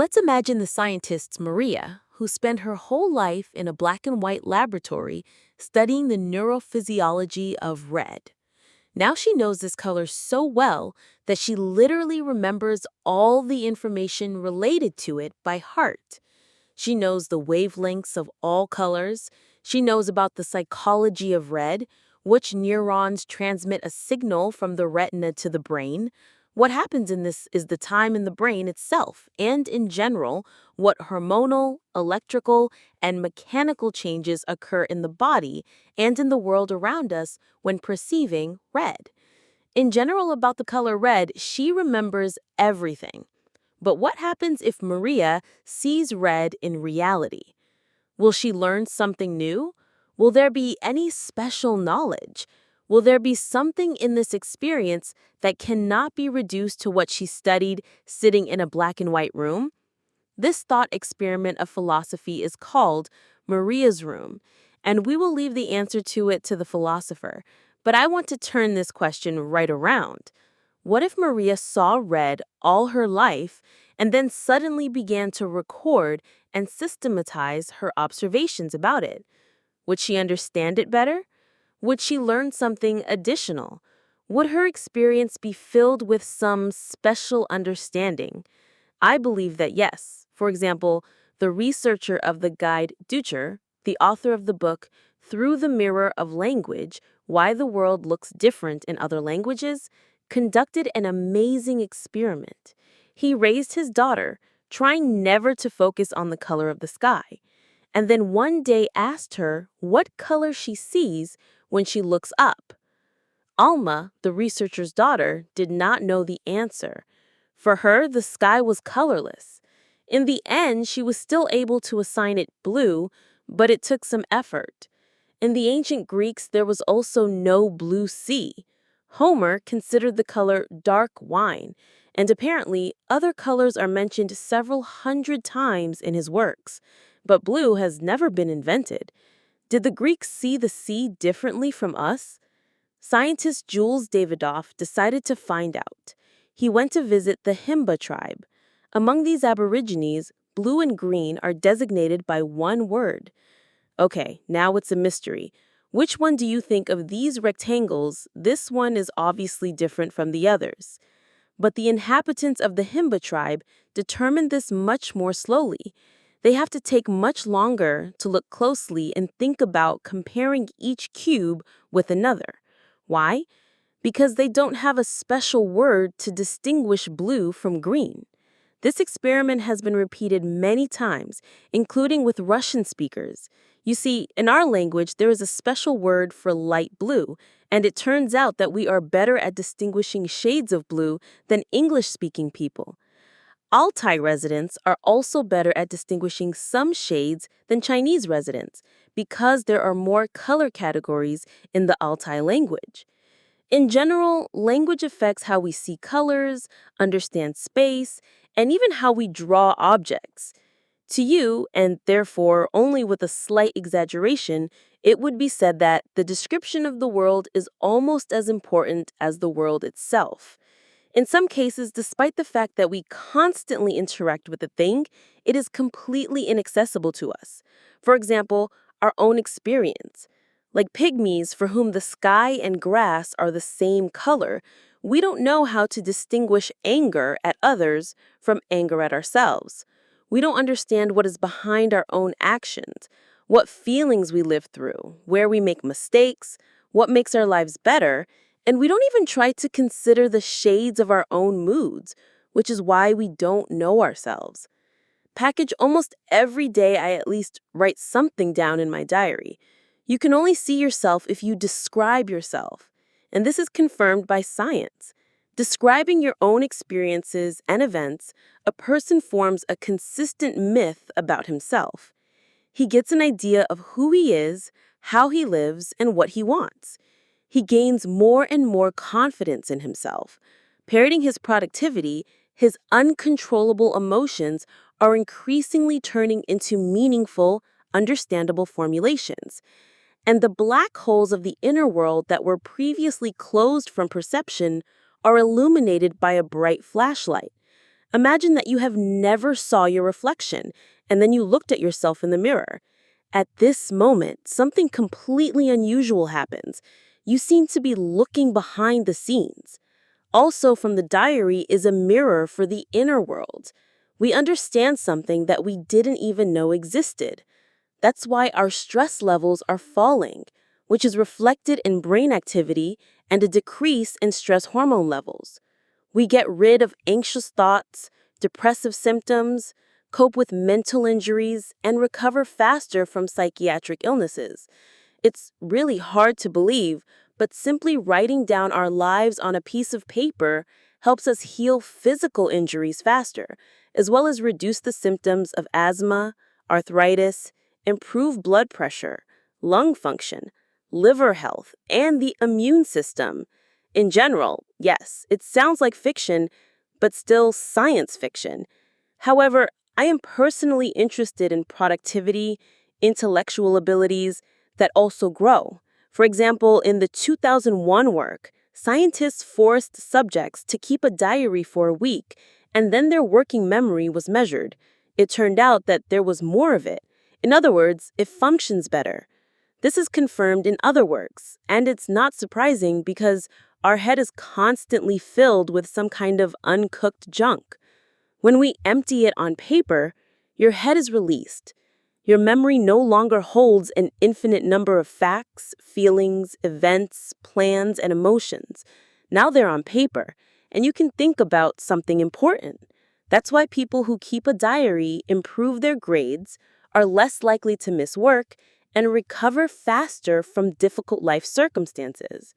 Let's imagine the scientist Maria, who spent her whole life in a black and white laboratory studying the neurophysiology of red. Now she knows this color so well that she literally remembers all the information related to it by heart. She knows the wavelengths of all colors. She knows about the psychology of red, which neurons transmit a signal from the retina to the brain. What happens in this is the time in the brain itself, and in general, what hormonal, electrical, and mechanical changes occur in the body and in the world around us when perceiving red. In general, about the color red, she remembers everything. But what happens if Maria sees red in reality? Will she learn something new? Will there be any special knowledge? Will there be something in this experience that cannot be reduced to what she studied sitting in a black and white room? This thought experiment of philosophy is called Maria's Room, and we will leave the answer to it to the philosopher. But I want to turn this question right around. What if Maria saw red all her life and then suddenly began to record and systematize her observations about it? Would she understand it better? Would she learn something additional? Would her experience be filled with some special understanding? I believe that yes. For example, the researcher of the guide Ducher, the author of the book Through the Mirror of Language, Why the World Looks Different in Other Languages, conducted an amazing experiment. He raised his daughter, trying never to focus on the color of the sky, and then one day asked her what color she sees when she looks up. Alma, the researcher's daughter, did not know the answer. For her, the sky was colorless. In the end, she was still able to assign it blue, but it took some effort. In the ancient Greeks, there was also no blue sea. Homer considered the color dark wine, and apparently other colors are mentioned several hundred times in his works, but blue has never been invented. Did the Greeks see the sea differently from us? Scientist Jules Davidoff decided to find out. He went to visit the Himba tribe. Among these aborigines, blue and green are designated by one word. Okay, now it's a mystery. Which one do you think of these rectangles? This one is obviously different from the others. But the inhabitants of the Himba tribe determine this much more slowly. They have to take much longer to look closely and think about comparing each cube with another. Why? Because they don't have a special word to distinguish blue from green. This experiment has been repeated many times, including with Russian speakers. You see, in our language, there is a special word for light blue, and it turns out that we are better at distinguishing shades of blue than English-speaking people. Altai residents are also better at distinguishing some shades than Chinese residents because there are more color categories in the Altai language. In general, language affects how we see colors, understand space, and even how we draw objects. To you, and therefore only with a slight exaggeration, it would be said that the description of the world is almost as important as the world itself. In some cases, despite the fact that we constantly interact with a thing, it is completely inaccessible to us. For example, our own experience. Like pygmies for whom the sky and grass are the same color, we don't know how to distinguish anger at others from anger at ourselves. We don't understand what is behind our own actions, what feelings we live through, where we make mistakes, what makes our lives better, and we don't even try to consider the shades of our own moods, which is why we don't know ourselves. Package almost every day I at least write something down in my diary. You can only see yourself if you describe yourself. And this is confirmed by science. Describing your own experiences and events, a person forms a consistent myth about himself. He gets an idea of who he is, how he lives, and what he wants. He gains more and more confidence in himself. Parroting his productivity, his uncontrollable emotions are increasingly turning into meaningful, understandable formulations. And the black holes of the inner world that were previously closed from perception are illuminated by a bright flashlight. Imagine that you have never saw your reflection, and then you looked at yourself in the mirror. At this moment, something completely unusual happens. You seem to be looking behind the scenes. Also, from the diary is a mirror for the inner world. We understand something that we didn't even know existed. That's why our stress levels are falling, which is reflected in brain activity and a decrease in stress hormone levels. We get rid of anxious thoughts, depressive symptoms, cope with mental injuries, and recover faster from psychiatric illnesses. It's really hard to believe, but simply writing down our lives on a piece of paper helps us heal physical injuries faster, as well as reduce the symptoms of asthma, arthritis, improve blood pressure, lung function, liver health, and the immune system. In general, yes, it sounds like fiction, but still science fiction. However, I am personally interested in productivity, intellectual abilities that also grow. For example, in the 2001 work, scientists forced subjects to keep a diary for a week, and then their working memory was measured. It turned out that there was more of it. In other words, it functions better. This is confirmed in other works, and it's not surprising because our head is constantly filled with some kind of uncooked junk. When we empty it on paper, your head is released. Your memory no longer holds an infinite number of facts, feelings, events, plans, and emotions. Now they're on paper, and you can think about something important. That's why people who keep a diary improve their grades, are less likely to miss work, and recover faster from difficult life circumstances.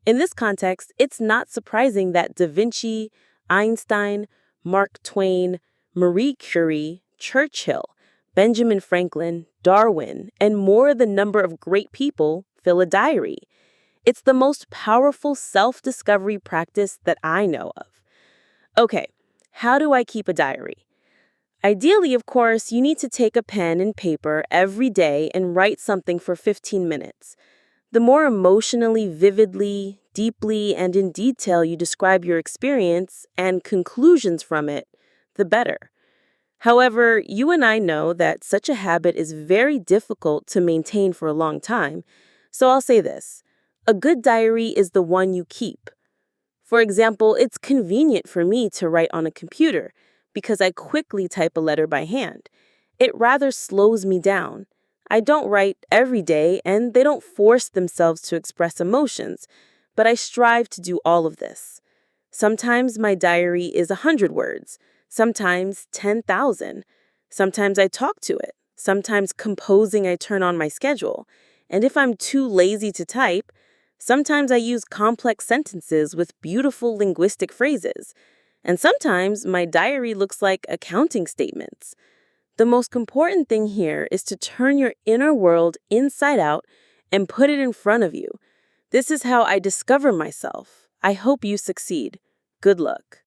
In this context, it's not surprising that Da Vinci, Einstein, Mark Twain, Marie Curie, Churchill, Benjamin Franklin, Darwin, and more the number of great people fill a diary. It's the most powerful self-discovery practice that I know of. Okay, how do I keep a diary? Ideally, of course, you need to take a pen and paper every day and write something for 15 minutes. The more emotionally, vividly, deeply, and in detail you describe your experience and conclusions from it, the better. However, you and I know that such a habit is very difficult to maintain for a long time, so I'll say this. A good diary is the one you keep. For example, it's convenient for me to write on a computer because I quickly type a letter by hand. It rather slows me down. I don't write every day, and they don't force themselves to express emotions, but I strive to do all of this. Sometimes my diary is 100 words, sometimes 10,000. Sometimes I talk to it. Sometimes composing I turn on my schedule. And if I'm too lazy to type, sometimes I use complex sentences with beautiful linguistic phrases. And sometimes my diary looks like accounting statements. The most important thing here is to turn your inner world inside out and put it in front of you. This is how I discover myself. I hope you succeed. Good luck.